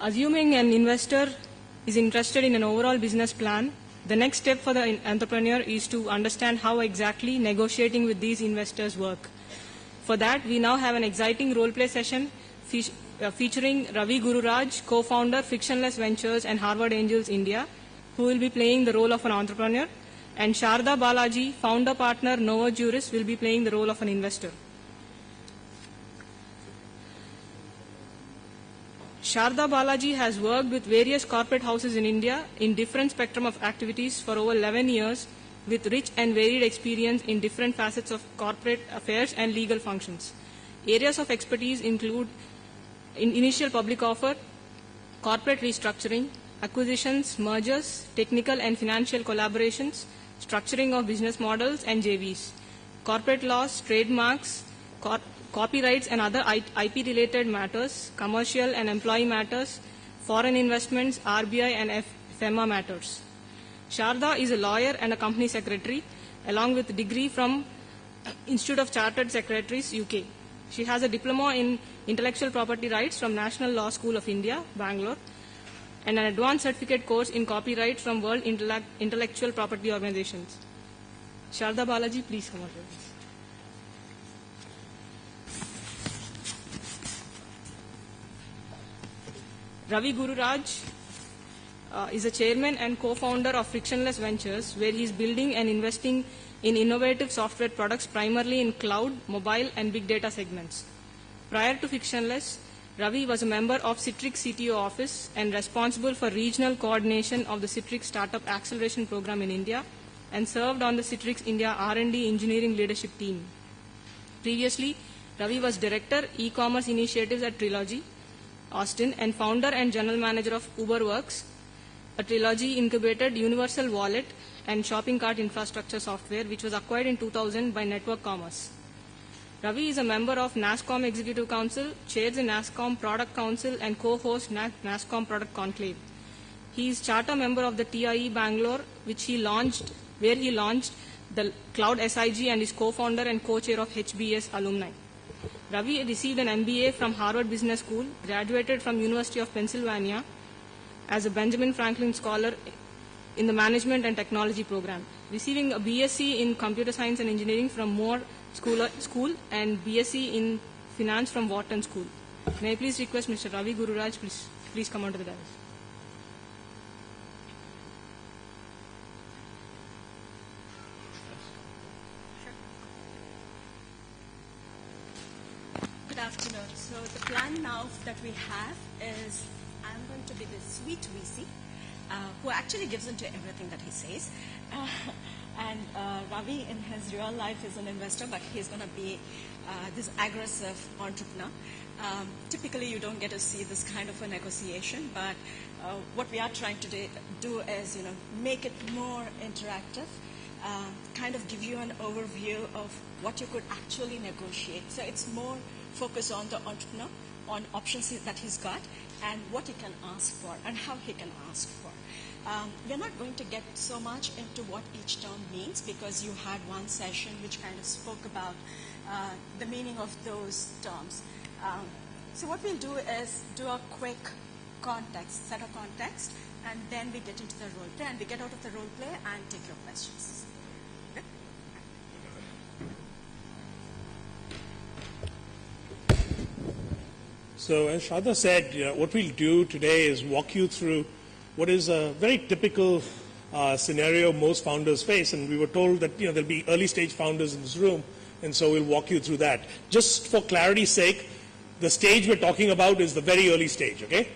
Assuming an investor is interested in an overall business plan, the next step for the entrepreneur is to understand how exactly negotiating with these investors work. For that, we now have an exciting role-play session featuring Ravi Gururaj, co-founder Frictionless Ventures and Harvard Angels India, who will be playing the role of an entrepreneur, and Sharda Balaji, founder partner Novo Juris, will be playing the role of an investor. Sharda Balaji has worked with various corporate houses in India in different spectrum of activities for over 11 years with rich and varied experience in different facets of corporate affairs and legal functions. Areas of expertise include initial public offer, corporate restructuring, acquisitions, mergers, technical and financial collaborations, structuring of business models and JVs, corporate laws, trademarks, copyrights and other IP-related matters, commercial and employee matters, foreign investments, RBI and FEMA matters. Sharda is a lawyer and a company secretary, along with a degree from Institute of Chartered Secretaries, UK. She has a diploma in intellectual property rights from National Law School of India, Bangalore, and an advanced certificate course in copyright from World Intellectual Property Organizations. Sharda Balaji, please come on. Ravi Gururaj is a chairman and co-founder of Frictionless Ventures, where he is building and investing in innovative software products primarily in cloud, mobile, and big data segments. Prior to Frictionless, Ravi was a member of Citrix CTO office and responsible for regional coordination of the Citrix Startup Acceleration Program in India, and served on the Citrix India R&D engineering leadership team. Previously, Ravi was director, e-commerce initiatives at Trilogy, Austin, and founder and general manager of UberWorks, a Trilogy incubated universal wallet and shopping cart infrastructure software, which was acquired in 2000 by Network Commerce. Ravi is a member of NASSCOM Executive Council, chairs the NASSCOM Product Council, and co-hosts NASSCOM Product Conclave. He is charter member of the TIE Bangalore, where he launched the Cloud SIG, and is co-founder and co-chair of HBS Alumni. Ravi received an MBA from Harvard Business School, graduated from University of Pennsylvania as a Benjamin Franklin Scholar in the Management and Technology program, receiving a BSc in Computer Science and Engineering from Moore School and BSc in Finance from Wharton School. May I please request Mr. Ravi Gururaj, please come onto the dais. Good afternoon. So the plan now that we have is I'm going to be the sweet VC who actually gives into everything that he says. And Ravi in his real life is an investor, but he's going to be this aggressive entrepreneur. Typically you don't get to see this kind of a negotiation, but what we are trying to do is make it more interactive, kind of give you an overview of what you could actually negotiate. So it's more focus on the entrepreneur, on options that he's got, and what he can ask for, and how he can ask for. We're not going to get so much into what each term means, because you had one session which kind of spoke about the meaning of those terms. So what we'll do is do a quick set of context, and then we get into the role play, and we get out of the role play and take your questions. So as Sharda said, what we'll do today is walk you through what is a very typical scenario most founders face, and we were told that there'll be early stage founders in this room, and so we'll walk you through that. Just for clarity's sake, the stage we're talking about is the very early stage, okay?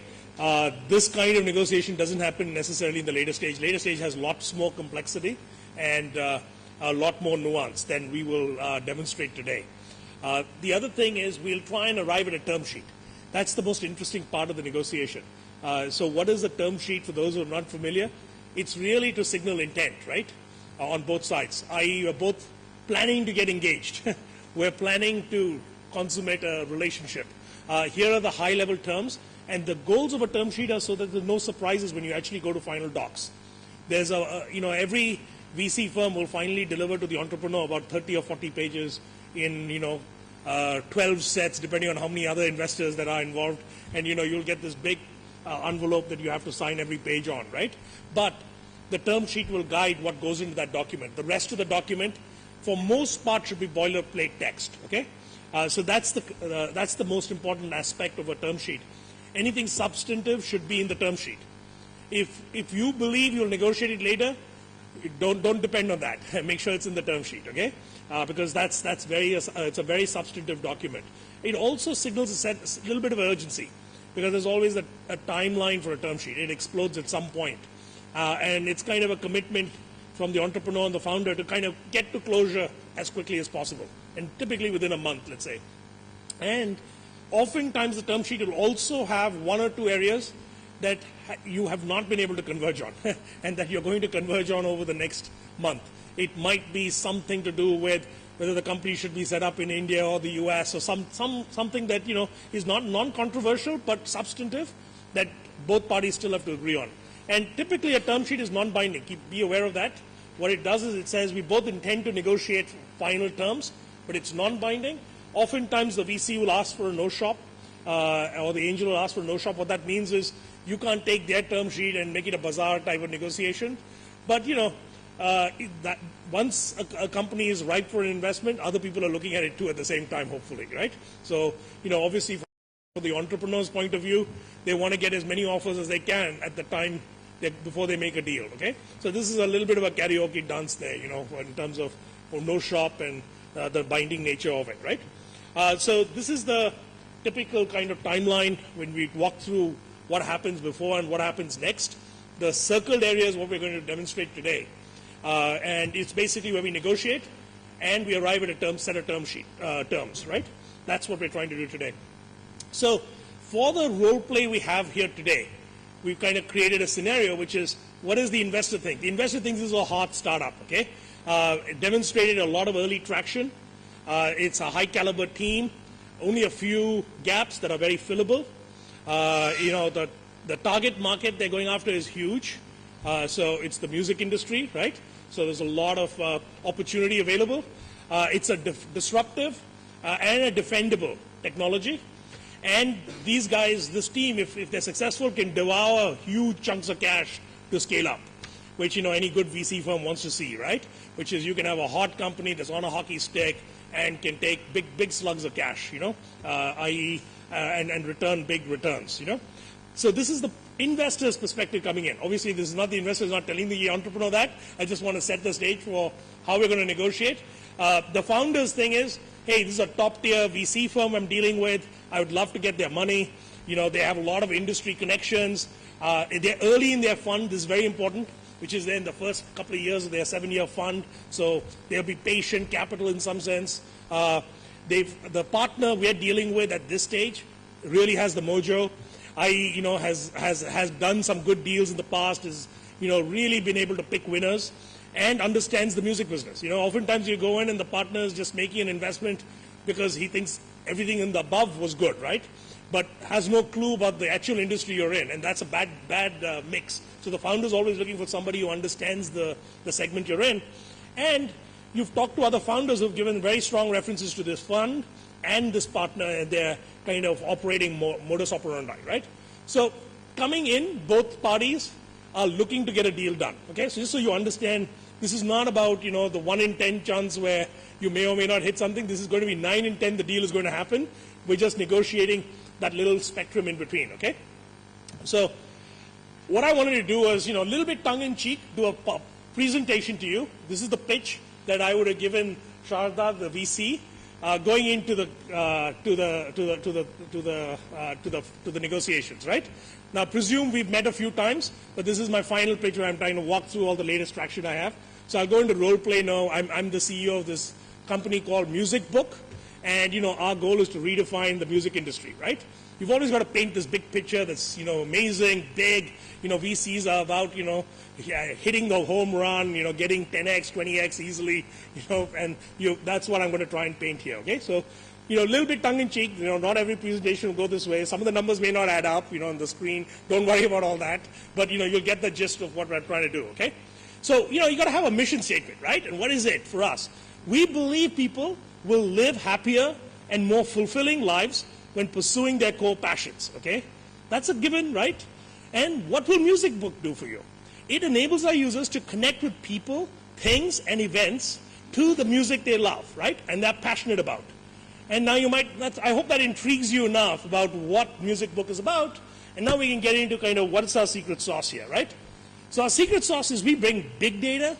This kind of negotiation doesn't happen necessarily in the later stage. Later stage has lots more complexity and a lot more nuance than we will demonstrate today. The other thing is we'll try and arrive at a term sheet. That's the most interesting part of the negotiation. So what is the term sheet for those who are not familiar? It's really to signal intent, right, on both sides, i.e. we're both planning to get engaged. We're planning to consummate a relationship. Here are the high-level terms, and the goals of a term sheet are so that there's no surprises when you actually go to final docs. There's every VC firm will finally deliver to the entrepreneur about 30 or 40 pages in, 12 sets, depending on how many other investors that are involved. And, you'll get this big envelope that you have to sign every page on, right? But the term sheet will guide what goes into that document. The rest of the document, for most part, should be boilerplate text, okay? So that's the most important aspect of a term sheet. Anything substantive should be in the term sheet. If you believe you'll negotiate it later, don't depend on that. Make sure it's in the term sheet, okay? Because it's a very substantive document. It also signals a little bit of urgency, because there's always a timeline for a term sheet. It explodes at some point. And it's kind of a commitment from the entrepreneur and the founder to kind of get to closure as quickly as possible, and typically within a month, let's say. And oftentimes the term sheet will also have one or two areas that you have not been able to converge on and that you're going to converge on over the next month. It might be something to do with whether the company should be set up in India or the US, or something that is not non-controversial but substantive that both parties still have to agree on. And typically a term sheet is non-binding. Be aware of that. What it does is it says we both intend to negotiate final terms, but it's non-binding. Oftentimes the VC will ask for a no-shop, or the angel will ask for a no-shop. What that means is you can't take their term sheet and make it a bazaar type of negotiation. But that once a company is ripe for an investment, other people are looking at it too at the same time, hopefully, right? So obviously from the entrepreneur's point of view, they want to get as many offers as they can at the time before they make a deal, okay? So this is a little bit of a karaoke dance there, in terms of no shop and the binding nature of it, right? So this is the typical kind of timeline when we walk through what happens before and what happens next. The circled area is what we're going to demonstrate today. And it's basically where we negotiate and we arrive at a set of terms, right? That's what we're trying to do today. So for the role play we have here today, we've kind of created a scenario which is, what does the investor think? The investor thinks this is a hot startup, okay? It demonstrated a lot of early traction. It's a high caliber team, only a few gaps that are very fillable. The target market they're going after is huge. So it's the music industry, right? So there's a lot of opportunity available. It's a disruptive and a defendable technology. And these guys, this team, if they're successful, can devour huge chunks of cash to scale up, which any good VC firm wants to see, right? Which is you can have a hot company that's on a hockey stick and can take big slugs of cash, i.e. And return big returns, So this is the investor's perspective coming in. Obviously, this is not the investor is not telling the entrepreneur that. I just want to set the stage for how we're going to negotiate. The founder's thing is, hey, this is a top-tier VC firm I'm dealing with. I would love to get their money. They have a lot of industry connections. They're early in their fund. This is very important, which is in the first couple of years of their 7-year fund. So they'll be patient capital in some sense. The partner we're dealing with at this stage really has the mojo. Has done some good deals in the past, has really been able to pick winners and understands the music business. Oftentimes you go in and the partner is just making an investment because he thinks everything in the above was good, right? But has no clue about the actual industry you're in, and that's a bad mix. So the founder is always looking for somebody who understands the segment you're in. And you've talked to other founders who've given very strong references to this fund and this partner and their kind of operating modus operandi, right? So coming in, both parties are looking to get a deal done, okay? So just so you understand, this is not about, the 1 in 10 chance where you may or may not hit something. This is going to be 9 in 10 the deal is going to happen. We're just negotiating that little spectrum in between, okay? So what I wanted to do was, a little bit tongue-in-cheek, do a presentation to you. This is the pitch that I would have given Sharda, the VC, going into the negotiations, right? Now, presume we've met a few times, but this is my final pitch where I'm trying to walk through all the latest traction I have. So I'll go into role play now. I'm the CEO of this company called Music Book, and our goal is to redefine the music industry, right? You've always got to paint this big picture that's amazing, big. VCs are about hitting the home run, getting 10x, 20x easily, and that's what I'm going to try and paint here. Okay, so a little bit tongue-in-cheek. Not every presentation will go this way. Some of the numbers may not add up, on the screen. Don't worry about all that, but you'll get the gist of what we're trying to do. Okay, so you got to have a mission statement, right? And what is it for us? We believe people will live happier and more fulfilling lives when pursuing their core passions. Okay, that's a given, right? And what will Music Book do for you? It enables our users to connect with people, things, and events to the music they love, right? And they're passionate about. And now you might, I hope that intrigues you enough about what Music Book is about. And now we can get into kind of what's our secret sauce here, right? So our secret sauce is we bring big data,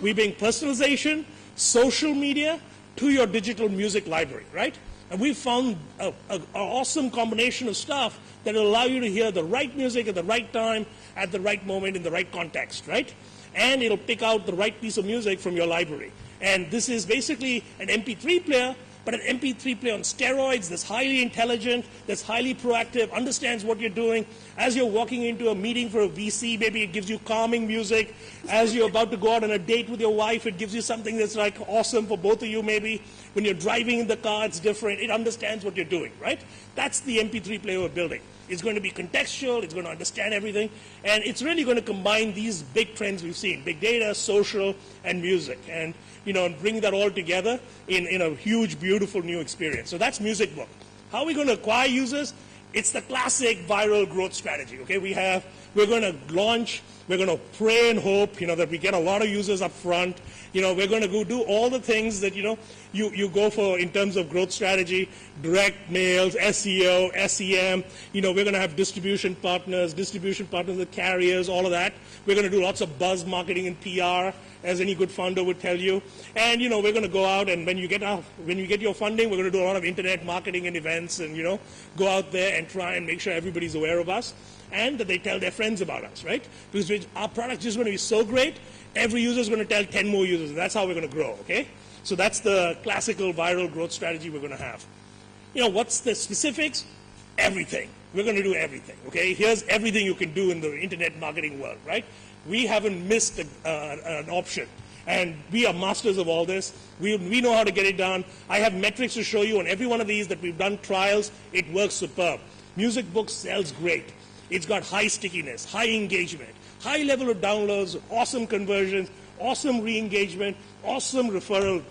we bring personalization, social media to your digital music library, right? And we found an awesome combination of stuff that will allow you to hear the right music at the right time, at the right moment, in the right context, right? And it'll pick out the right piece of music from your library. And this is basically an MP3 player, but an MP3 player on steroids that's highly intelligent, that's highly proactive, understands what you're doing. As you're walking into a meeting for a VC, maybe it gives you calming music. As you're about to go out on a date with your wife, it gives you something that's like awesome for both of you maybe. When you're driving in the car, it's different. It understands what you're doing, right? That's the MP3 player we're building. It's going to be contextual, it's going to understand everything, and it's really going to combine these big trends we've seen, big data, social, and music, and bring that all together in a huge, beautiful new experience. So that's Music Book. How are we going to acquire users? It's the classic viral growth strategy, okay? We're going to launch, we're going to pray and hope, that we get a lot of users up front. We're going to go do all the things that, you go for in terms of growth strategy, direct mails, SEO, SEM. We're going to have distribution partners with carriers, all of that. We're going to do lots of buzz marketing and PR, as any good founder would tell you. And, we're going to go out, and when you get your funding, we're going to do a lot of internet marketing and events and, go out there and try and make sure everybody's aware of us and that they tell their friends about us, right? Because our product is just going to be so great, every user is going to tell 10 more users. That's how we're going to grow, okay? So that's the classical viral growth strategy we're going to have. What's the specifics? Everything. We're going to do everything, okay? Here's everything you can do in the internet marketing world, right? We haven't missed an option. And we are masters of all this. We know how to get it done. I have metrics to show you on every one of these that we've done trials. It works superb. Music Book sells great. It's got high stickiness, high engagement, high level of downloads, awesome conversions, awesome re-engagement, awesome referral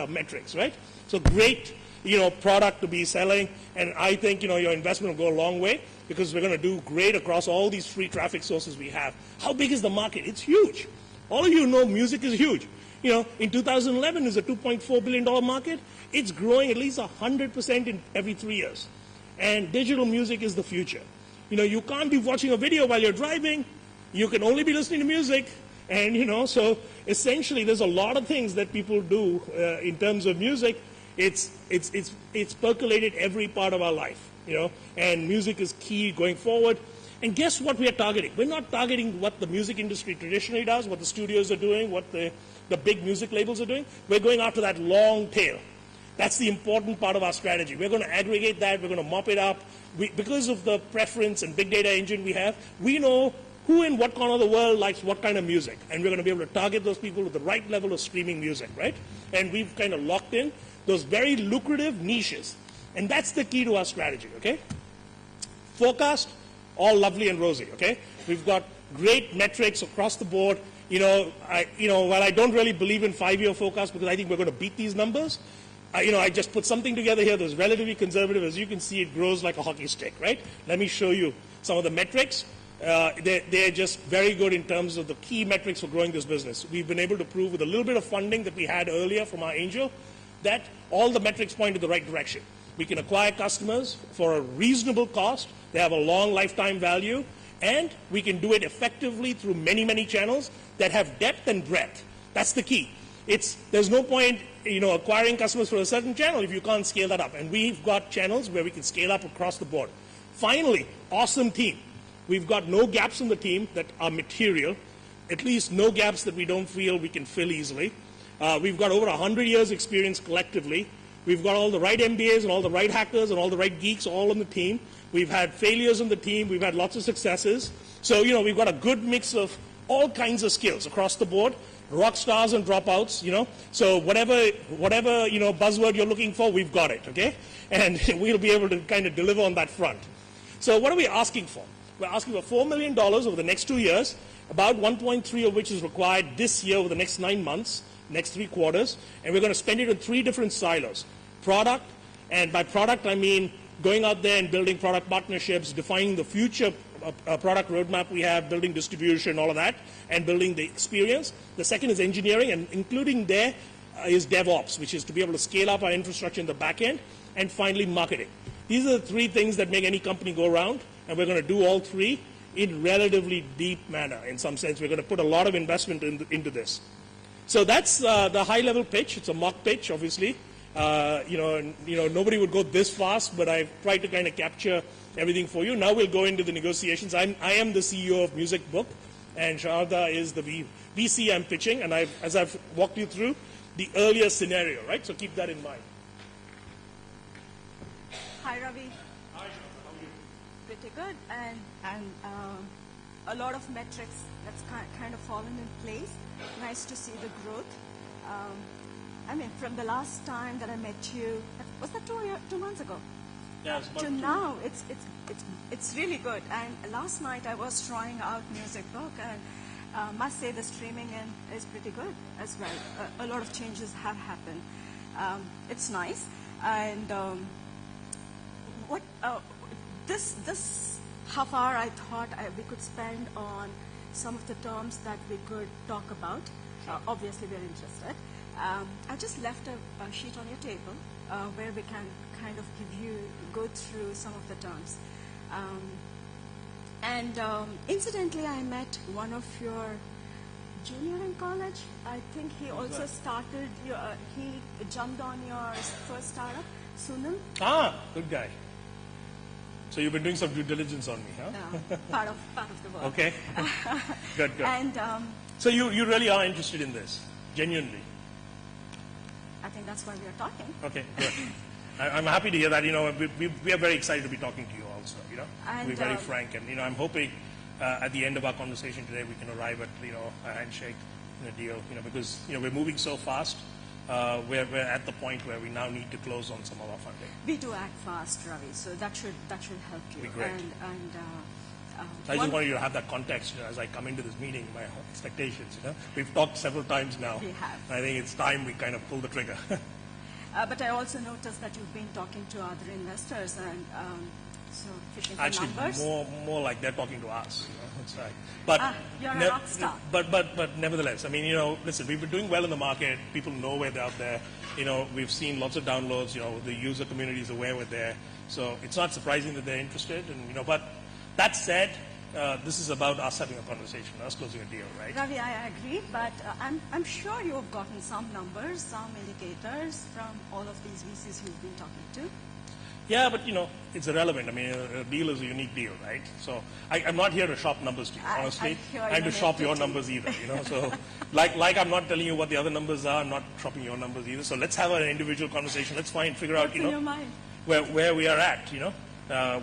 metrics, right? So great, product to be selling. And I think, your investment will go a long way because we're going to do great across all these free traffic sources we have. How big is the market? It's huge. All of you know music is huge. In 2011, it's a $2.4 billion market. It's growing at least 100% in every 3 years. And digital music is the future. You can't be watching a video while you're driving. You can only be listening to music. And, so essentially there's a lot of things that people do in terms of music. It's percolated every part of our life, and music is key going forward. And guess what we are targeting? We're not targeting what the music industry traditionally does, what the studios are doing, what the big music labels are doing. We're going after that long tail. That's the important part of our strategy. We're going to aggregate that. We're going to mop it up. Because of the preference and big data engine we have, we know who in what corner of the world likes what kind of music. And we're going to be able to target those people with the right level of streaming music, right? And we've kind of locked in those very lucrative niches. And that's the key to our strategy, okay? Forecast, all lovely and rosy, okay? We've got great metrics across the board. While I don't really believe in 5-year forecast because I think we're going to beat these numbers, I just put something together here that's relatively conservative. As you can see, it grows like a hockey stick, right? Let me show you some of the metrics. They're just very good in terms of the key metrics for growing this business. We've been able to prove with a little bit of funding that we had earlier from our angel that all the metrics point in the right direction. We can acquire customers for a reasonable cost. They have a long lifetime value. And we can do it effectively through many, many channels that have depth and breadth. That's the key. There's no point, acquiring customers for a certain channel if you can't scale that up. And we've got channels where we can scale up across the board. Finally, awesome team. We've got no gaps in the team that are material, at least no gaps that we don't feel we can fill easily. We've got over 100 years experience collectively. We've got all the right MBAs and all the right hackers and all the right geeks all on the team. We've had failures on the team. We've had lots of successes. So, we've got a good mix of all kinds of skills across the board. Rock stars and dropouts, So whatever, buzzword you're looking for, we've got it, okay? And we'll be able to kind of deliver on that front. So what are we asking for? We're asking for $4 million over the next 2 years, about 1.3 of which is required this year over the next 9 months, next 3 quarters. And we're going to spend it in 3 different silos. Product, and by product I mean going out there and building product partnerships, defining the future product roadmap we have, building distribution, all of that, and building the experience. The second is engineering, and including there is DevOps, which is to be able to scale up our infrastructure in the back end, and finally marketing. These are the three things that make any company go around, and we're going to do all three in relatively deep manner. In some sense, we're going to put a lot of investment into this. So that's the high-level pitch. It's a mock pitch, obviously. Nobody would go this fast, but I've tried to kind of capture everything for you. Now we'll go into the negotiations. I am the CEO of Music Book, and Sharda is the VC I'm pitching, and as I've walked you through the earlier scenario, right? So keep that in mind. Hi, Ravi. Hi, Sharda. How are you? Pretty good, and a lot of metrics that's kind of fallen in place. Nice to see the growth. From the last time that I met you, was that 2 months ago? Yeah, it's about To now, it's really good. And last night I was trying out Music Book, and must say the streaming is pretty good as well. A lot of changes have happened. It's nice, and this half hour I thought we could spend on some of the terms that we could talk about. Obviously, we're interested. I just left a sheet on your table where we can kind of go through some of the terms. Incidentally, I met one of your junior in college. I think he also started, he jumped on your first startup, Sunil. Ah, good guy. So you've been doing some due diligence on me, huh? Part of the work. Okay. Good. And So you really are interested in this, genuinely? I think that's why we are talking. Okay, good. I'm happy to hear that. We are very excited to be talking to you also, And, to be very frank. And, I'm hoping at the end of our conversation today we can arrive at, a handshake and a deal, because, we're moving so fast. We're at the point where we now need to close on some of our funding. We do act fast, Ravi, so that should help you. Be great. I just wanted you to have that context as I come into this meeting, my expectations. We've talked several times now. We have. I think it's time we kind of pull the trigger. But I also noticed that you've been talking to other investors, and so fishing for Actually, numbers. more like they're talking to us. That's right. But you're a rock star. But nevertheless, listen, we've been doing well in the market. People know we're out there. We've seen lots of downloads. The user community is aware we're there. So it's not surprising that they're interested. And but that said, this is about us having a conversation, us closing a deal, right? Ravi, I agree, but I'm sure you've gotten some numbers, some indicators from all of these VCs you've been talking to. Yeah, but it's irrelevant. A deal is a unique deal, right? So I'm not here to shop numbers to you, honestly. I'm to shop your numbers either, So like I'm not telling you what the other numbers are, I'm not shopping your numbers either. So let's have an individual conversation. Let's figure out, What's in your mind? where we are at,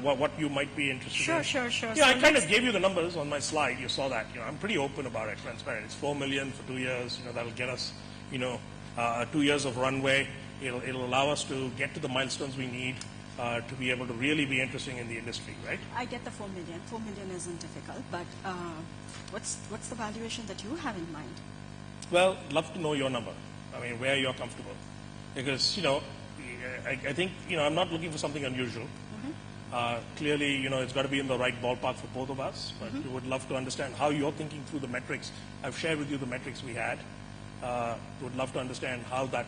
what you might be interested in. Sure. Yeah, I kind of gave you the numbers on my slide. You saw that. I'm pretty open about it, transparent. It's $4 million for 2 years. That'll get us, 2 years of runway. It'll allow us to get to the milestones we need to be able to really be interesting in the industry, right? I get the 4 million. 4 million isn't difficult, but what's the valuation that you have in mind? Well, love to know your number. Where you're comfortable, because I think I'm not looking for something unusual. Clearly, it's got to be in the right ballpark for both of us, but we would love to understand how you're thinking through the metrics. I've shared with you the metrics we had. Would love to understand how that,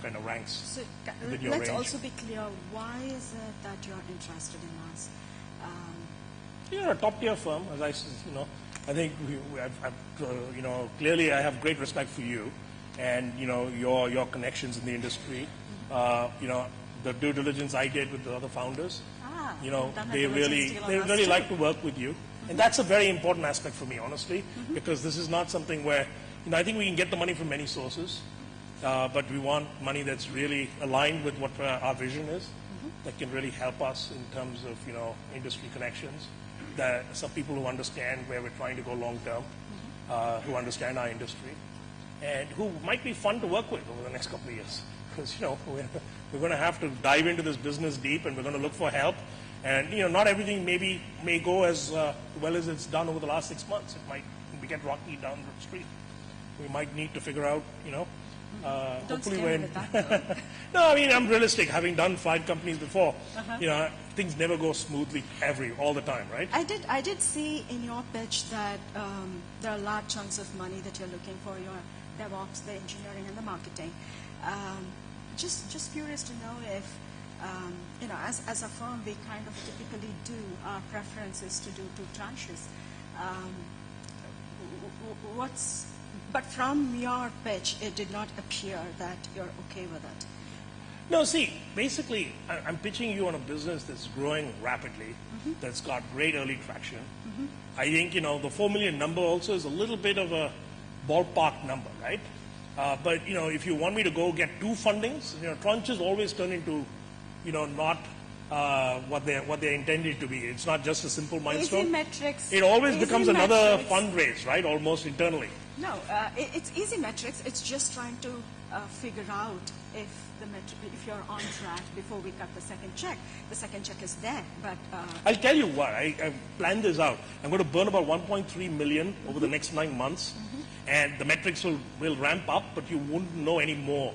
kind of ranks So within your let's range. also be clear. Why is it that you're interested in us? You're a top-tier firm, as I think clearly I have great respect for you and, your connections in the industry. The due diligence I did with the other founders, they really like to work with you. And that's a very important aspect for me, honestly, because this is not something where, I think we can get the money from many sources, but we want money that's really aligned with what our vision is, that can really help us in terms of, industry connections, that some people who understand where we're trying to go long term, who understand our industry, and who might be fun to work with over the next couple of years. Because, we're going to have to dive into this business deep, and we're going to look for help. And, not everything may go as well as it's done over the last 6 months. We get rocky down the street. We might need to figure out, Don't Hopefully scare me when with that. no, I mean I'm realistic. Having done 5 companies before, things never go smoothly all the time, right? I did see in your pitch that there are large chunks of money that you're looking for your DevOps, the engineering, and the marketing. Just curious to know if, as a firm, we kind of typically do, our preference is to do 2 tranches. But from your pitch, it did not appear that you're okay with it. No, see, basically, I'm pitching you on a business that's growing rapidly, that's got great early traction. I think, the 4 million number also is a little bit of a ballpark number, right? But, if you want me to go get 2 fundings, tranches always turn into, not what they're intended to be. It's not just a simple milestone. Easy metrics. It always Easy becomes another metrics. fundraise, right? Almost internally. No, it's easy metrics. It's just trying to figure out if if you're on track before we cut the second check. The second check is there, but I'll tell you what, I've planned this out. I'm going to burn about 1.3 million over the next 9 months, and the metrics will ramp up, but you won't know any more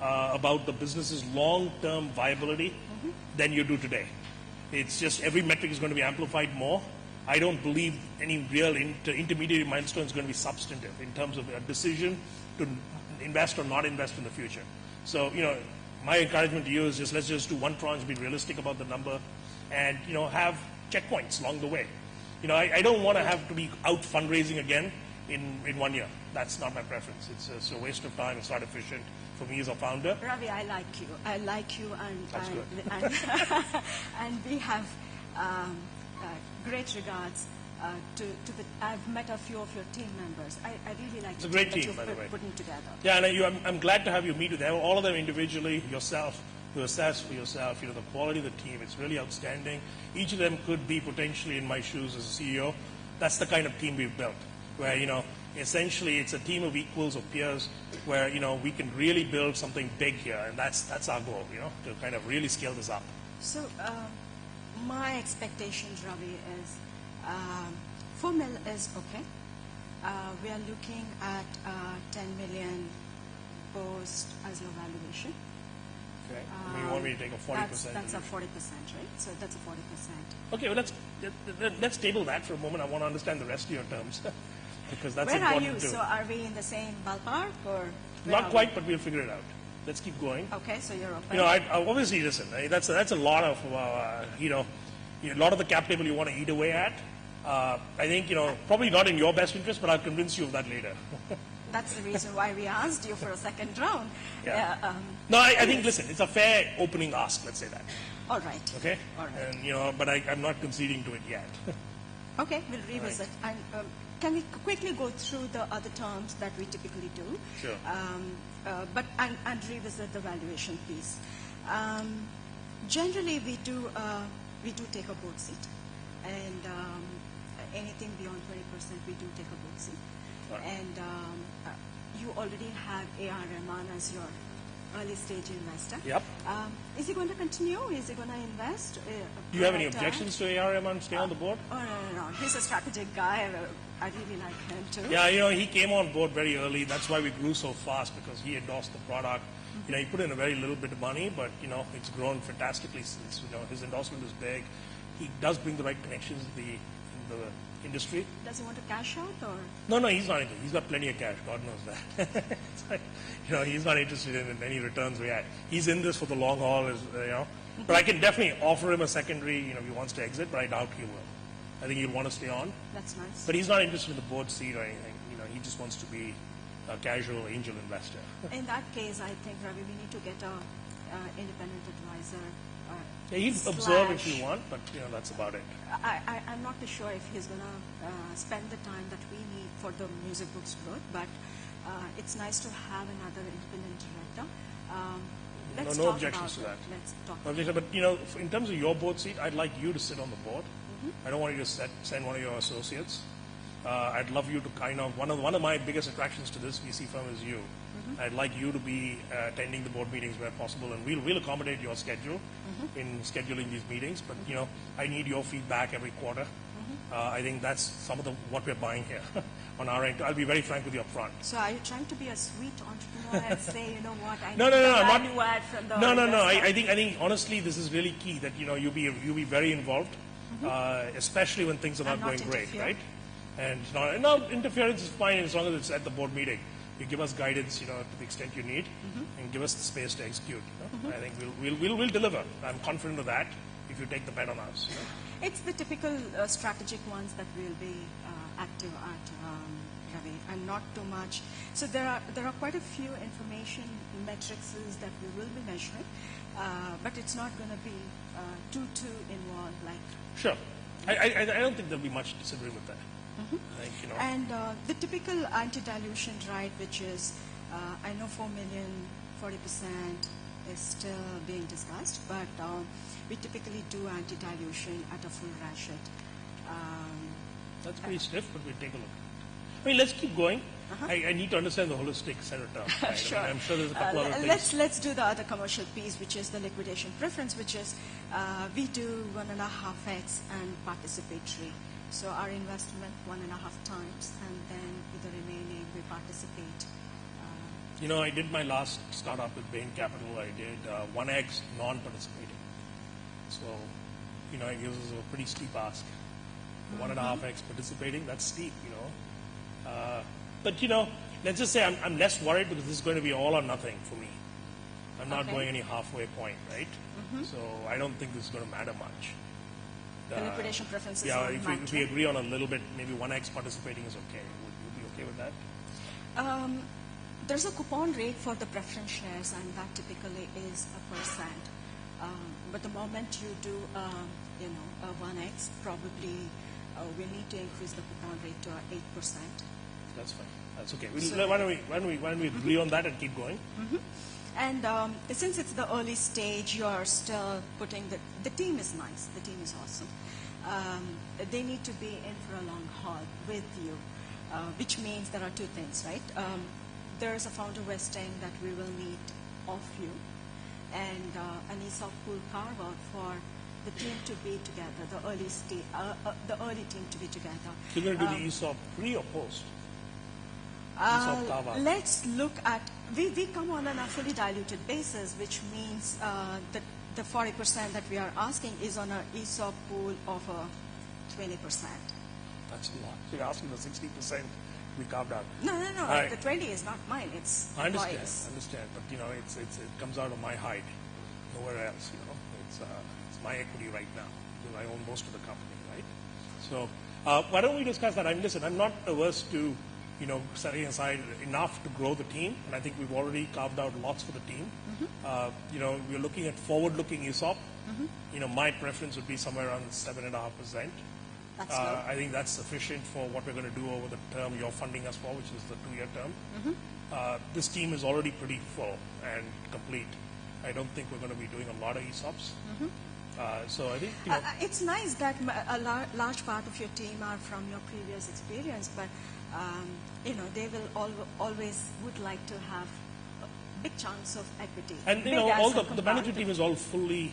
about the business's long-term viability than you do today. It's just every metric is going to be amplified more. I don't believe any real intermediate milestone is going to be substantive in terms of a decision to invest or not invest in the future. So, my encouragement to you is let's just do 1 tranche, be realistic about the number, and, have checkpoints along the way. I don't want to have to be out fundraising again in 1 year. That's not my preference. It's a waste of time. It's not efficient for me as a founder. Ravi, I like you. That's good. And we have great regards I've met a few of your team members. I really like It's a great that team, you've by the way. putting together. Yeah, and I'm glad to have you meet with them, all of them individually, yourself, to assess for yourself, the quality of the team. It's really outstanding. Each of them could be potentially in my shoes as a CEO. That's the kind of team we've built, where, essentially it's a team of equals or peers where, we can really build something big here. And that's our goal, to kind of really scale this up. So my expectations, Ravi, is 4 mil is okay. We are looking at 10 million post as your valuation. Okay. You want me to take a 40%? That's a 40%, right? So that's a 40%. Okay, well, let's table that for a moment. I want to understand the rest of your terms because that's Where are important you? too. So are we in the same ballpark or? Not quite, but we'll figure it out. Let's keep going. Okay, so you're open. I obviously listen. That's a lot of a lot of the cap table you want to eat away at. I think probably not in your best interest, but I'll convince you of that later. That's the reason why we asked you for a second round. Yeah. No, I think listen, it's a fair opening ask. Let's say that. All right. Okay. All right. And but I'm not conceding to it yet. Okay, we'll revisit. And can we quickly go through the other terms that we typically do? Sure. And revisit the valuation piece. Generally, we do take a board seat, and anything beyond 20%, we do take a board seat. Right. And you already have A.R. Rahman as your early stage investor. Yep. Is he going to continue? Is he going to invest? Do you have any prior to objections to A.R. Rahman staying on the board? Oh, no. He's a strategic guy. I really like him too. Yeah, he came on board very early. That's why we grew so fast, because he endorsed the product. He put in a very little bit of money, but, it's grown fantastically since, his endorsement is big. He does bring the right connections in the industry. Does he want to cash out or? No, he's not interested. He's got plenty of cash. God knows that. It's like, he's not interested in any returns we had. He's in this for the long haul, But I can definitely offer him a secondary, if he wants to exit, but I doubt he will. I think he'll want to stay on. That's nice. But he's not interested in the board seat or anything. He just wants to be a casual angel investor. In that case, I think, Ravi, we need to get a independent advisor. Yeah, he'll observe if you want, but that's about it. I'm not too sure if he's going to spend the time that we need for the music books growth, but it's nice to have another independent director. Let's No talk objections about to that. it. Let's talk. But in terms of your board seat, I'd like you to sit on the board. I don't want you to send one of your associates. I'd love you to one of my biggest attractions to this VC firm is you. I'd like you to be attending the board meetings where possible, and we'll accommodate your schedule in scheduling these meetings. But I need your feedback every quarter I think that's some of what we're buying here on our end. I'll be very frank with you up front. So are you trying to be a sweet entrepreneur and say, you know what, I No, need no, the no, I'm not- value add from the No. investor? I think honestly, this is really key that you be very involved, especially when things are not And not going great, interfere. right? And no, interference is fine as long as it's at the board meeting. You give us guidance, to the extent you need, and give us the space to execute. I think we'll deliver. I'm confident of that if you take the bet on us. It's the typical strategic ones that will be active at Ravi, and not too much. So there are quite a few information metrics that we will be measuring, but it's not going to be too involved like. Sure. I don't think there'll be much disagreement with that. I think, And the typical anti-dilution, right, which is, I know 4 million, 40% is still being discussed, but we typically do anti-dilution at a full ratchet. That's pretty stiff, but we'll take a look. I mean, let's keep going. I need to understand the holistic set of terms. Right? Sure. I mean, I'm sure there's a couple other things. Let's do the other commercial piece, which is the liquidation preference, which is we do 1.5x and participatory. So our investment 1.5 times, and then with the remaining we participate. I did my last startup with Bain Capital. I did 1x non-participating. So, it gives us a pretty steep ask. 1.5x participating, that's steep, But, let's just say I'm less worried because this is going to be all or nothing for me. I'm not Okay. going any halfway point, right? So I don't think this is going to matter much. The liquidation preference is Yeah, on if we mantra. agree on a little bit, maybe 1x participating is okay. Would you be okay with that? There's a coupon rate for the preference shares, and that typically is 1%. But the moment you do, a 1x, probably we need to increase the coupon rate to 8%. That's fine. That's okay. So- Why don't we agree on that and keep going? And since it's the early stage, you are still putting the team is nice. The team is awesome. They need to be in for a long haul with you, which means there are two things, right? There is a founder vesting that we will need of you, and an ESOP pool carve out for the team to be together, the early team to be together. So you're going to do the ESOP pre or post? ESOP carve out. Let's look at, we come on a fully diluted basis, which means that the 40% that we are asking is on an ESOP pool of 20%. That's a lot. So you're asking for 60% to be carved out. No. Right. The 20 is not mine. It's I understand. employees. But it comes out of my hide, nowhere else. It's my equity right now because I own most of the company, right? So why don't we discuss that? Listen, I'm not averse to setting aside enough to grow the team, and I think we've already carved out lots for the team. We're looking at forward-looking ESOP. My preference would be somewhere around 7.5%. That's low. I think that's sufficient for what we're going to do over the term you're funding us for, which is the 2-year term. This team is already pretty full and complete. I don't think we're going to be doing a lot of ESOPs. So I think, It's nice that a large part of your team are from your previous experience, but they will always would like to have big chunks of equity. and big all as a the management comparative. team is all fully,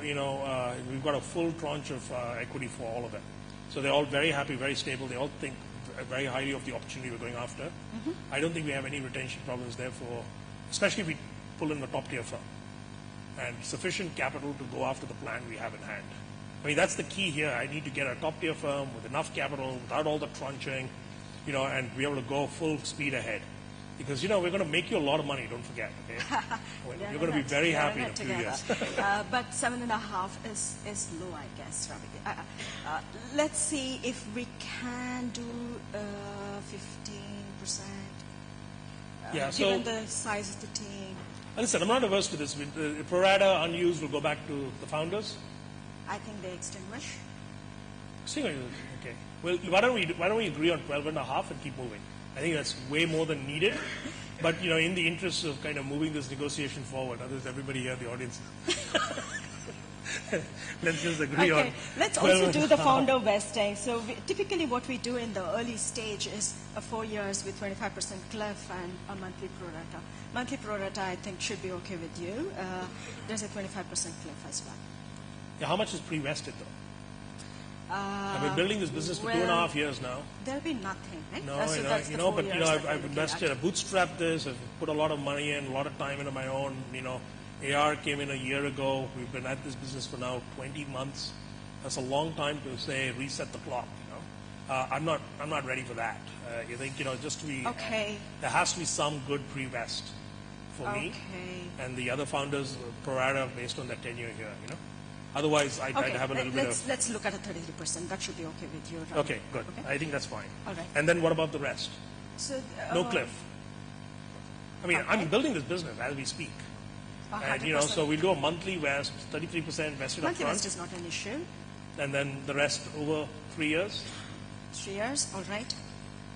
we've got a full tranche of equity for all of them. So they're all very happy, very stable. They all think very highly of the opportunity we're going after. I don't think we have any retention problems there especially if we pull in a top tier firm and sufficient capital to go after the plan we have in hand. I mean, that's the key here. I need to get a top tier firm with enough capital, without all the trunching, and be able to go full speed ahead. Because, we're going to make you a lot of money, don't forget, okay? You're going to be very happy in a few years. But 7.5 is low, I guess, Ravi. Let's see if we can do 15%. Yeah, Given the size of the team, Listen, I'm not averse to this. Pro rata unused will go back to the founders. I think they extinguish. Okay. Well, why don't we agree on 12.5 and keep moving? I think that's way more than needed. But in the interest of kind of moving this negotiation forward, others, everybody here in the audience, let's just agree on. Okay, let's also do the founder vesting. So typically what we do in the early stage is 4 years with 25% cliff and a monthly pro rata. Monthly pro rata, I think, should be okay with you. There's a 25% cliff as well. Yeah, how much is pre-vested though? I've been building this business for 2.5 years now. There'll be nothing, right? No, So that's the but 4 years that I've we're invested, looking I've bootstrapped this, I've put a lot of money in, a lot of time into my own, AR came in a year ago. We've been at this business for now 20 months. That's a long time to say reset the clock, I'm not ready for that. You think, just to be, Okay. there has to be some good pre-vest for me Okay. and the other founders pro rata based on their tenure here, Otherwise, I'd Okay, have a little bit of... let's look at a 33%. That should be okay with you, Ravi. Okay, good. Okay. I think that's fine. All right. And then what about the rest? So, No cliff. I mean, Okay. I'm building this business as we speak. And, 100%. so we'll do a monthly vest, 33% vested up Monthly vest front, is not an issue. and then the rest over 3 years. 3 years, all right.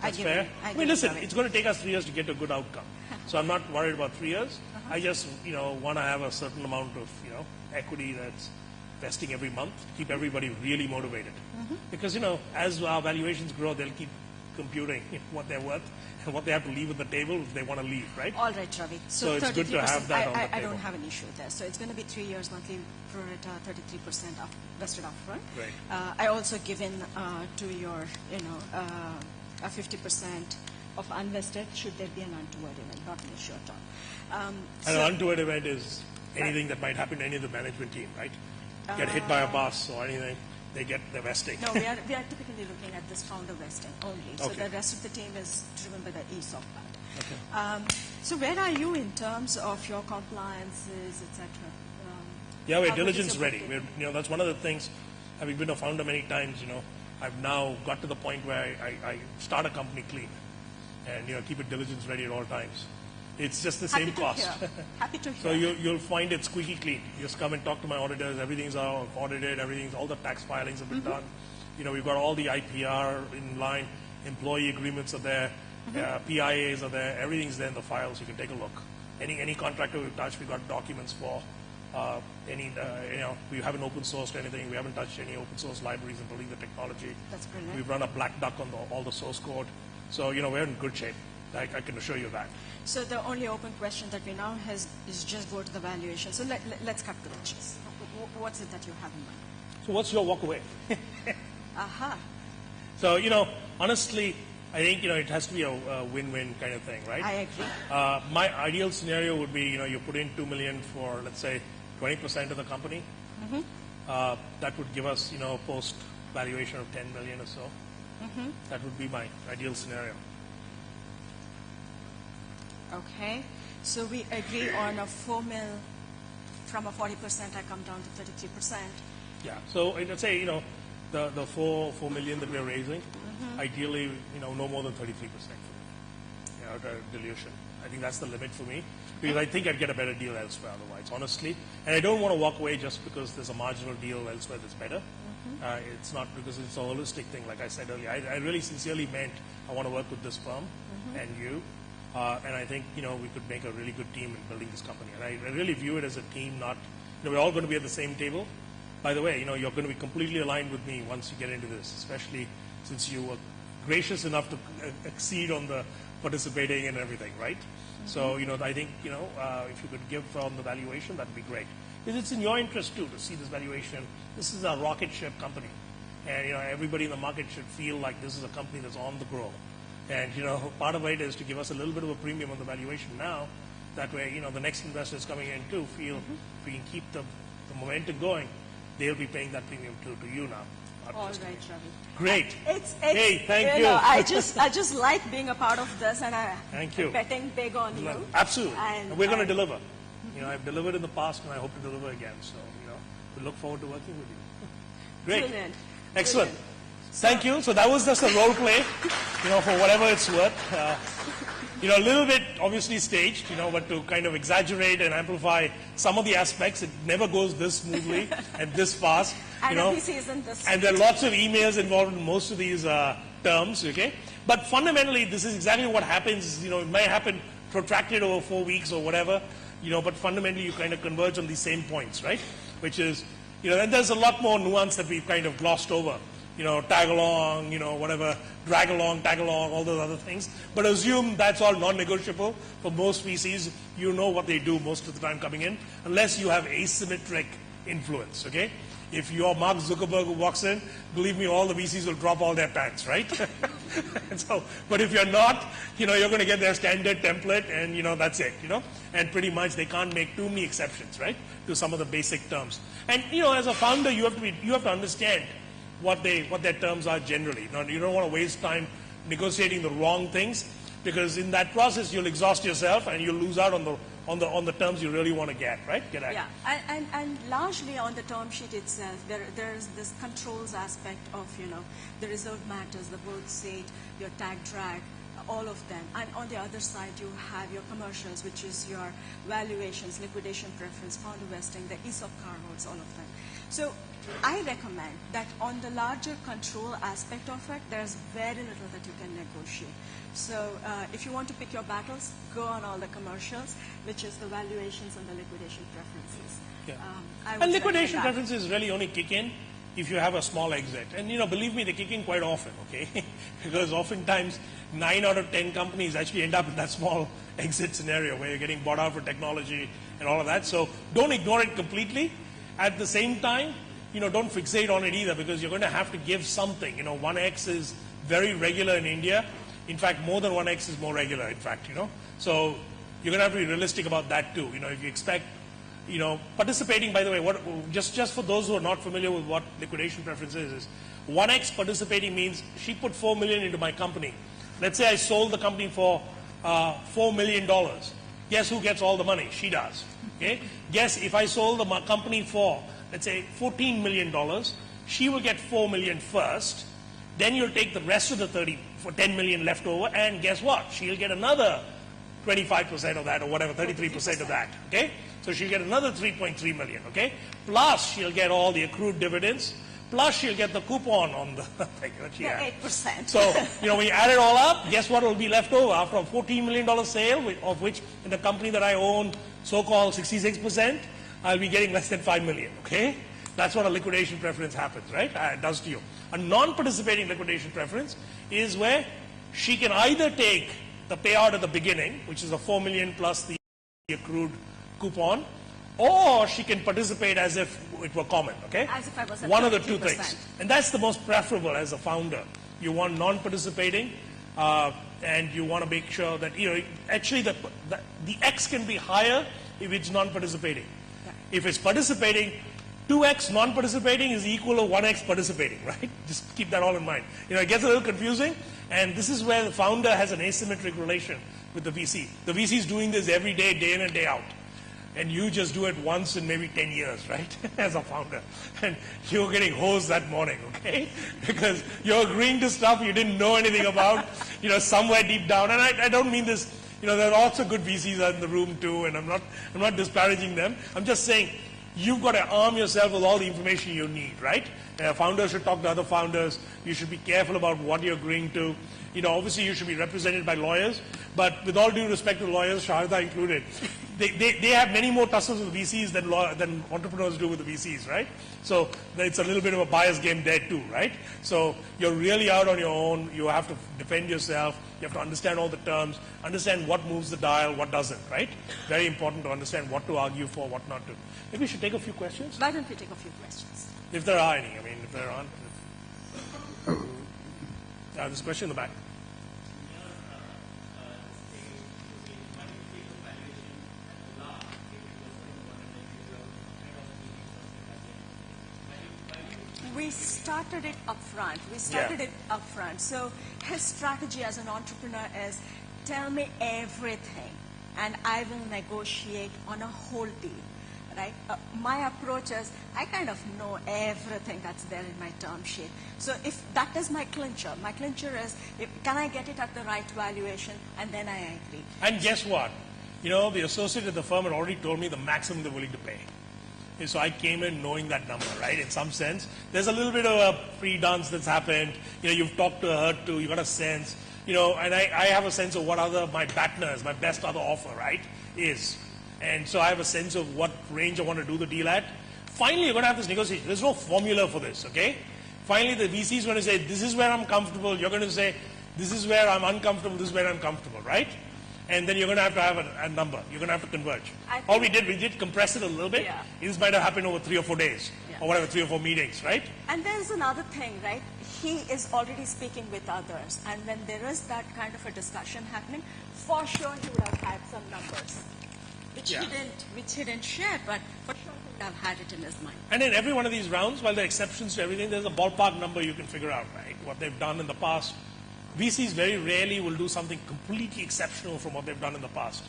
That's give fair. it- I give mean, it, listen, Ravi. it's going to take us 3 years to get to a good outcome. So I'm not worried about 3 years. I just, want to have a certain amount of, equity that's vesting every month to keep everybody really motivated. Because, as our valuations grow, they'll keep computing what they're worth and what they have to leave on the table if they want to leave, right? All right, Ravi. So it's good to have that on the I table. don't have an issue there. So it's going to be 3 years monthly pro rata, 33% vested upfront. Great. I also given to your, a 50% of unvested should there be an untoward event, not an issue at all. And an untoward event is anything that might happen to any of the management team, right? Get hit by a bus or anything, they get the vesting. No, we are typically looking at this founder vesting only. So Okay. the rest of the team is driven by the ESOP part. So where are you in terms of your compliances, etc.? Yeah, we're how good is diligence your ready. bookkeeping? That's one of the things, having been a founder many times, I've now got to the point where I start a company clean and, keep it diligence ready at all times. It's just the same cost. Happy to So hear. you'll find it squeaky clean. You just come and talk to my auditors. Everything's audited. All the tax filings have been done. We've got all the IPR in line. Employee agreements are there. PIAs are there. Everything's there in the files. You can take a look. Any contractor we've touched, we've got documents for. We haven't open sourced anything. We haven't touched any open source libraries and building the technology. That's brilliant. We've run a black duck on all the source code. So, we're in good shape. I can assure you that. So the only open question that we now has is just go to the valuation. So let's cut to the chase. What's it that you have in mind? So what's your walk away? Aha. So, honestly, I think, it has to be a win-win kind of thing, right? I agree. My ideal scenario would be, you put in $2 million for, let's say, 20% of the company. That would give us, post valuation of $10 million or so. That would be my ideal scenario. Okay. So we agree on a 4 mil from a 40%. I come down to 33%. Yeah. So let's say, the 4 million that we're raising, ideally, no more than 33% for me. The dilution. I think that's the limit for me because I think I'd get a better deal elsewhere otherwise, honestly. And I don't want to walk away just because there's a marginal deal elsewhere that's better. It's not because it's a holistic thing, like I said earlier. I really sincerely meant I want to work with this firm and you. And I think, we could make a really good team in building this company. And I really view it as a team, not, we're all going to be at the same table. By the way, you're going to be completely aligned with me once you get into this, especially since you were gracious enough to exceed on the participating and everything, right? So, I think, if you could give from the valuation, that'd be great. Because it's in your interest, too, to see this valuation. This is a rocket ship company. And, everybody in the market should feel like this is a company that's on the grow. And, part of it is to give us a little bit of a premium on the valuation now. That way, the next investors coming in, too, feel if we can keep the momentum going, they'll be paying that premium, too, to you now. All right, Ravi. Great. It's Hey, thank you. I just like being a part of this, and Thank you. I'm betting big on you. Absolutely. And we're going to deliver. I've delivered in the past, and I hope to deliver again. So, we look forward to working with you. Great. Brilliant. Excellent. Brilliant. Thank you. So that was just a role play, for whatever it's worth. A little bit obviously staged, but to kind of exaggerate and amplify some of the aspects, it never goes this smoothly and this fast. And a busy isn't this. And there are lots of emails involved in most of these terms, okay? But fundamentally, this is exactly what happens. It may happen protracted over 4 weeks or whatever, but fundamentally you kind of converge on these same points, right? Which is, and there's a lot more nuance that we've kind of glossed over. Tag along, whatever, drag along, tag along, all those other things. But assume that's all non-negotiable for most VCs. You know what they do most of the time coming in, unless you have asymmetric influence, okay? If you're Mark Zuckerberg who walks in, believe me, all the VCs will drop all their pants, right? And so, but if you're not, you're going to get their standard template, and that's it, And pretty much they can't make too many exceptions, right, to some of the basic terms. And as a founder, you have to understand what their terms are generally. You don't want to waste time negotiating the wrong things, because in that process you'll exhaust yourself and you'll lose out on the terms you really want to get at. Yeah, and largely on the term sheet itself, there's this controls aspect of, the reserved matters, the board seat, your tag drag, all of them. And on the other side, you have your commercials, which is your valuations, liquidation preference, founder vesting, the ESOP carve-outs, all of them. So I recommend that on the larger control aspect of it, there's very little that you can negotiate. So if you want to pick your battles, go on all the commercials, which is the valuations and the liquidation preferences. Yeah. And liquidation preferences really only kick in if you have a small exit. And believe me, they kick in quite often, okay? Because oftentimes 9 out of 10 companies actually end up in that small exit scenario where you're getting bought out for technology and all of that. So don't ignore it completely. At the same time, don't fixate on it either, because you're going to have to give something. 1x is very regular in India. In fact, more than 1x is more regular, in fact, So you're going to have to be realistic about that too. If you expect, participating, by the way, just for those who are not familiar with what liquidation preference is 1x participating means she put $4 million into my company. Let's say I sold the company for $4 million. Guess who gets all the money? She does. Okay? Guess if I sold the company for, let's say, $14 million, she will get $4 million first. Then you'll take the rest of the 10 million left over, and guess what? She'll get another 25% of that, or whatever, 33% of that. Okay? So she'll get another 3.3 million. Okay? Plus she'll get all the accrued dividends. Plus she'll get the coupon on the thing that she had. 8%. So, when you add it all up, guess what will be left over after a $14 million sale, of which in the company that I own, so-called 66%, I'll be getting less than 5 million, okay? That's what a liquidation preference happens, right? It does to you. A non-participating liquidation preference is where she can either take the payout at the beginning, which is a 4 million plus the accrued coupon, or she can participate as if it were common, okay? As if I was at one of the two 32%. things. And that's the most preferable as a founder. You want non-participating, and you want to make sure that, actually the X can be higher if it's non-participating. Yeah. If it's participating, 2x non-participating is equal to 1x participating, right? Just keep that all in mind. It gets a little confusing, and this is where the founder has an asymmetric relation with the VC. The VC is doing this every day, day in and day out. And you just do it once in maybe 10 years, right? As a founder. And you're getting hosed that morning, okay? Because you're agreeing to stuff you didn't know anything about, somewhere deep down. And I don't mean this, there are also good VCs in the room too, and I'm not disparaging them. I'm just saying, you've got to arm yourself with all the information you need, right? Founders should talk to other founders. You should be careful about what you're agreeing to. Obviously you should be represented by lawyers, but with all due respect to lawyers, Sharda included, they have many more tussles with VCs than entrepreneurs do with the VCs, right? So it's a little bit of a bias game there too, right? So you're really out on your own. You have to defend yourself. You have to understand all the terms, understand what moves the dial, what doesn't, right? Very important to understand what to argue for, what not to. Maybe we should take a few questions? Why don't we take a few questions? If there are any. If there aren't. There's a question in the back. We started it up front. So his strategy as an entrepreneur is, tell me everything and I will negotiate on a whole deal. Right? My approach is, I kind of know everything that's there in my term sheet. So if that is my clincher is, can I get it at the right valuation, and then I agree. And guess what? The associate at the firm had already told me the maximum they're willing to pay. And so I came in knowing that number, right? In some sense, there's a little bit of a pre-dance that's happened. You've talked to her too. You got a sense. And I have a sense of what my BATNA, my best other offer, right, is. And so I have a sense of what range I want to do the deal at. Finally, you're going to have this negotiation. There's no formula for this, okay? Finally, the VC is going to say, this is where I'm comfortable. You're going to say, this is where I'm uncomfortable. This is where I'm comfortable, right? And then you're going to have a number. You're going to have to converge. All we did compress it a little bit. Yeah. This might have happened over 3 or 4 days. Yeah. Yeah. or whatever, 3 or 4 meetings, right? And there's another thing, right? He is already speaking with others, and when there is that kind of a discussion happening, for sure he would have had some numbers, which Yeah. he didn't share, but for sure he would have had it in his mind. And in every one of these rounds, while there are exceptions to everything, there's a ballpark number you can figure out, right? What they've done in the past. VCs very rarely will do something completely exceptional from what they've done in the past.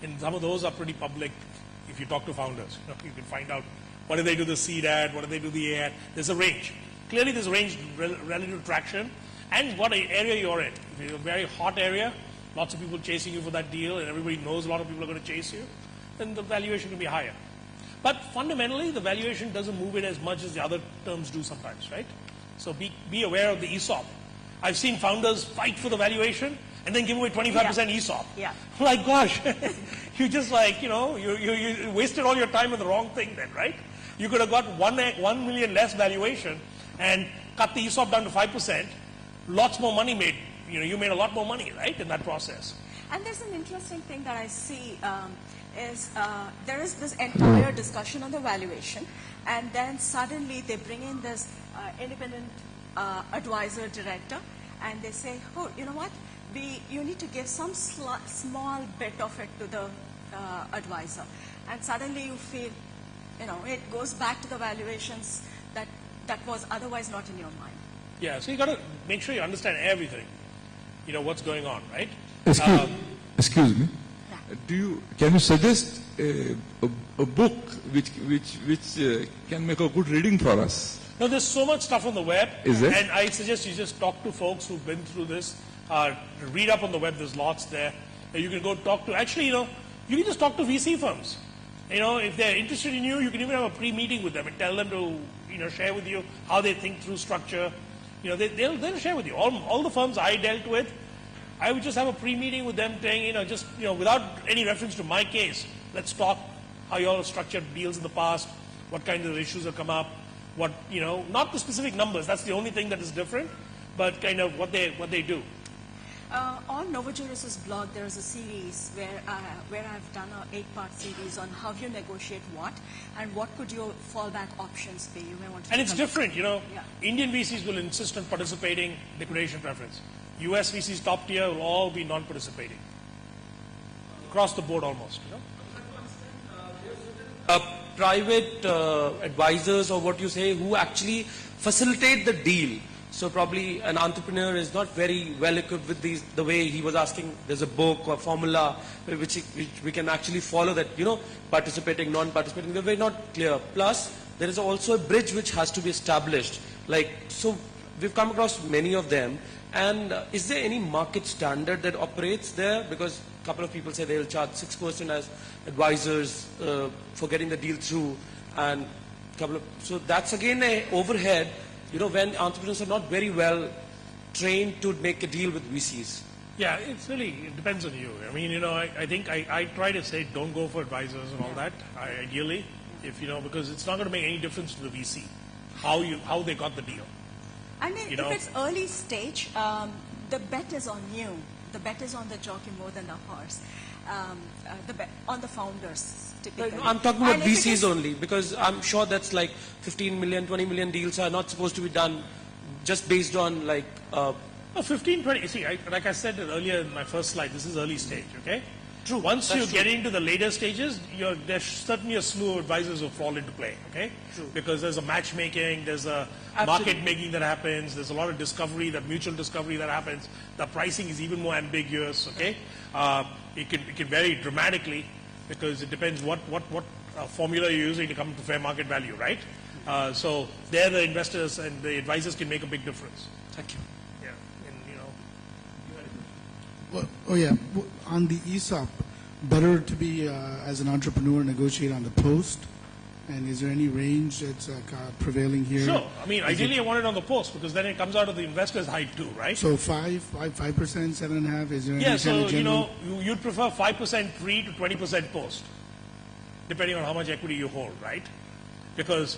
And some of those are pretty public if you talk to founders. You can find out what did they do the seed ad, what did they do the A ad. There's a range. Clearly there's a range relative to traction and what area you're in. If you're in a very hot area, lots of people chasing you for that deal and everybody knows a lot of people are going to chase you, then the valuation will be higher. But fundamentally, the valuation doesn't move it as much as the other terms do sometimes, right? So be aware of the ESOP. I've seen founders fight for the valuation and then give away 25% ESOP. Yeah. Like, gosh, you just you wasted all your time on the wrong thing then, right? You could have got 1 million less valuation and cut the ESOP down to 5%. Lots more money made. You made a lot more money, right, in that process. And there's an interesting thing that I see there is this entire discussion on the valuation, and then suddenly they bring in this independent advisor director, and they say, oh, you know what, you need to give some small bit of it to the advisor. And suddenly you feel, it goes back to the valuations that was otherwise not in your mind. Yeah, so you got to make sure you understand everything. What's going on, right? Excuse me. Yeah. Can you suggest a book which can make a good reading for us? No, there's so much stuff on the web. Is there? And I suggest you just talk to folks who've been through this. Read up on the web. There's lots there. You can go talk to. Actually, you can just talk to VC firms. If they're interested in you, you can even have a pre-meeting with them and tell them to, share with you how they think through structure. They'll share with you. All the firms I dealt with, I would just have a pre-meeting with them saying, without any reference to my case, let's talk how you all have structured deals in the past, what kinds of issues have come up, not the specific numbers, that's the only thing that is different, but kind of what they do. On Novojuris's blog, there is a series where I've done an 8-part series on how you negotiate what and what could your fallback options be. You may want to. And it's different, Yeah. Indian VCs will insist on participating liquidation preference. US VCs top tier will all be non-participating. Across the board almost, Private advisors or what you say who actually facilitate the deal. So probably an entrepreneur is not very well equipped with the way he was asking. There's a book or formula which we can actually follow that, participating, non-participating. They're very not clear. Plus, there is also a bridge which has to be established. So we've come across many of them. And is there any market standard that operates there? Because a couple of people say they'll charge 6% as advisors for getting the deal through. And so that's again an overhead. When entrepreneurs are not very well trained to make a deal with VCs. Yeah, it depends on you. I mean, I think I try to say don't go for advisors and all that, ideally, because it's not going to make any difference to the VC, how they got the deal. I mean, if it's early stage, the bet is on you. The bet is on the jockey more than the horse. The bet on the founders. Typically. I'm talking about VCs only, because I'm sure that's like 15 million, 20 million deals are not supposed to be done just based on 15, 20. See, like I said earlier in my first slide, this is early stage, okay? True. Once you get into the later stages, there's certainly a slew of advisors who fall into play, okay? True. Because there's a matchmaking, there's a market making that happens, there's a lot of discovery, that mutual discovery that happens. The pricing is even more ambiguous, okay? It can vary dramatically because it depends what formula you're using to come to fair market value, right? So there the investors and the advisors can make a big difference. Thank you. Yeah, and On the ESOP, better to be as an entrepreneur negotiate on the post, and is there any range that's prevailing here? Sure. I mean, ideally, I want it on the post because then it comes out of the investor's height too, right? So 5%, 7.5%. Is there any Yeah. kind So of general? you'd prefer 5% pre to 20% post, depending on how much equity you hold, right? Because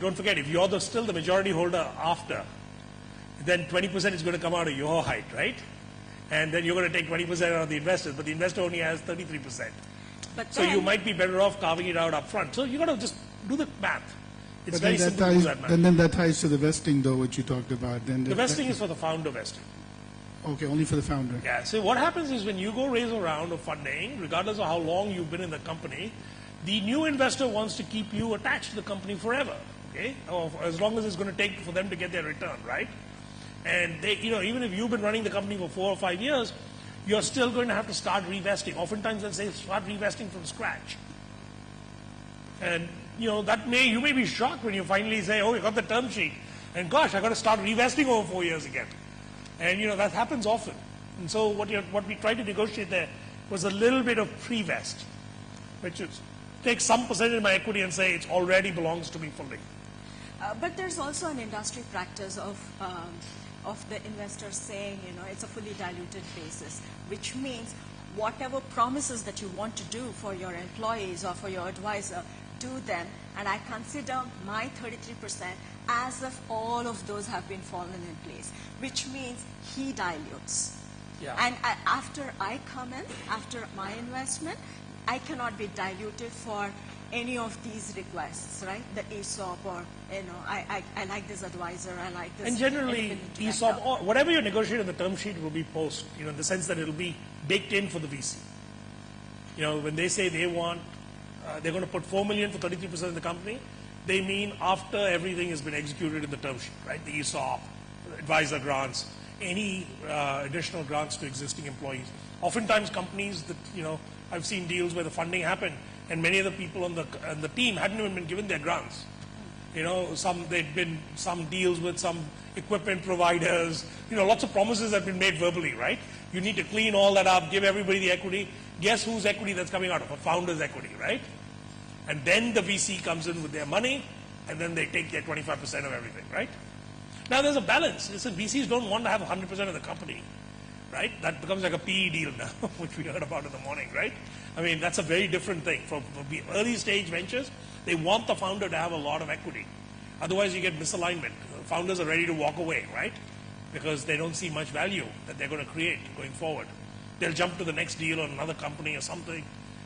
don't forget, if you're still the majority holder after, then 20% is going to come out of your height, right? And then you're going to take 20% out of the investors, but the investor only has 33%. But So you might be better off carving it out up front. So you got to just do the math. It's But very then simple to do that, man. then that ties to the vesting, though, which you talked about. Then The vesting is for the founder vesting. okay, only for the founder. Yeah, so what happens is when you go raise a round of funding, regardless of how long you've been in the company, the new investor wants to keep you attached to the company forever, okay? Or as long as it's going to take for them to get their return, right? And they, even if you've been running the company for 4 or 5 years, you're still going to have to start revesting. Oftentimes they'll say start revesting from scratch. And, you may be shocked when you finally say, oh, you got the term sheet. And gosh, I got to start revesting over 4 years again. And, that happens often. And so what we tried to negotiate there was a little bit of pre-vest, which is take some percentage of my equity and say it already belongs to me fully. But there's also an industry practice of the investors saying, it's a fully diluted basis, which means whatever promises that you want to do for your employees or for your advisor, do them, and I consider my 33% as if all of those have been fallen in place, which means he dilutes. Yeah. And after I come in, after my investment, I cannot be diluted for any of these requests, right? The ESOP or, I like this advisor, I like this. And generally, independent ESOP, director. or whatever you negotiate in the term sheet will be post, in the sense that it'll be baked in for the VC. When they say they want, they're going to put $4 million for 33% of the company, they mean after everything has been executed in the term sheet, right? The ESOP, advisor grants, any additional grants to existing employees. Oftentimes companies that, I've seen deals where the funding happened and many of the people on the team hadn't even been given their grants. There'd been some deals with some equipment providers, lots of promises have been made verbally, right? You need to clean all that up, give everybody the equity. Guess whose equity that's coming out of? A founder's equity, right? And then the VC comes in with their money, and then they take their 25% of everything, right? Now there's a balance. Listen, VCs don't want to have 100% of the company, right? That becomes like a PE deal now, which we heard about in the morning, right? I mean, that's a very different thing. For early stage ventures, they want the founder to have a lot of equity. Otherwise, you get misalignment. Founders are ready to walk away, right? Because they don't see much value that they're going to create going forward. They'll jump to the next deal on another company or something,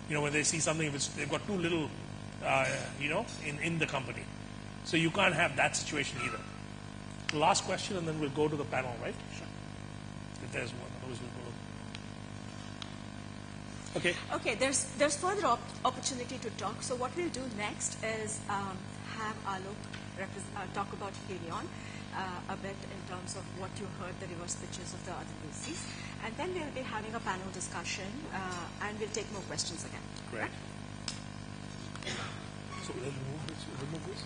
when they see something which they've got too little, in the company. So you can't have that situation either. The last question, and then we'll go to the panel, right? Sure. If there's one, otherwise we'll go. Okay. Okay, there's further opportunity to talk. So what we'll do next is have Alok talk about Helion a bit in terms of what you heard, the reverse pitches of the other VCs. And then we'll be having a panel discussion and we'll take more questions again. Great. So we'll remove this?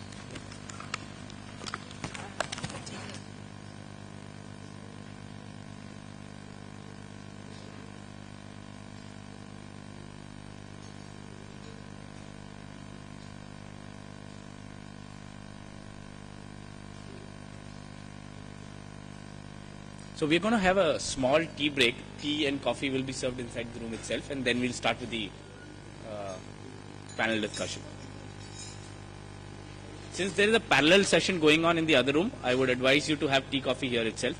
So we're going to have a small tea break. Tea and coffee will be served inside the room itself, and then we'll start with the panel discussion. Since there is a parallel session going on in the other room, I would advise you to have tea, coffee here itself.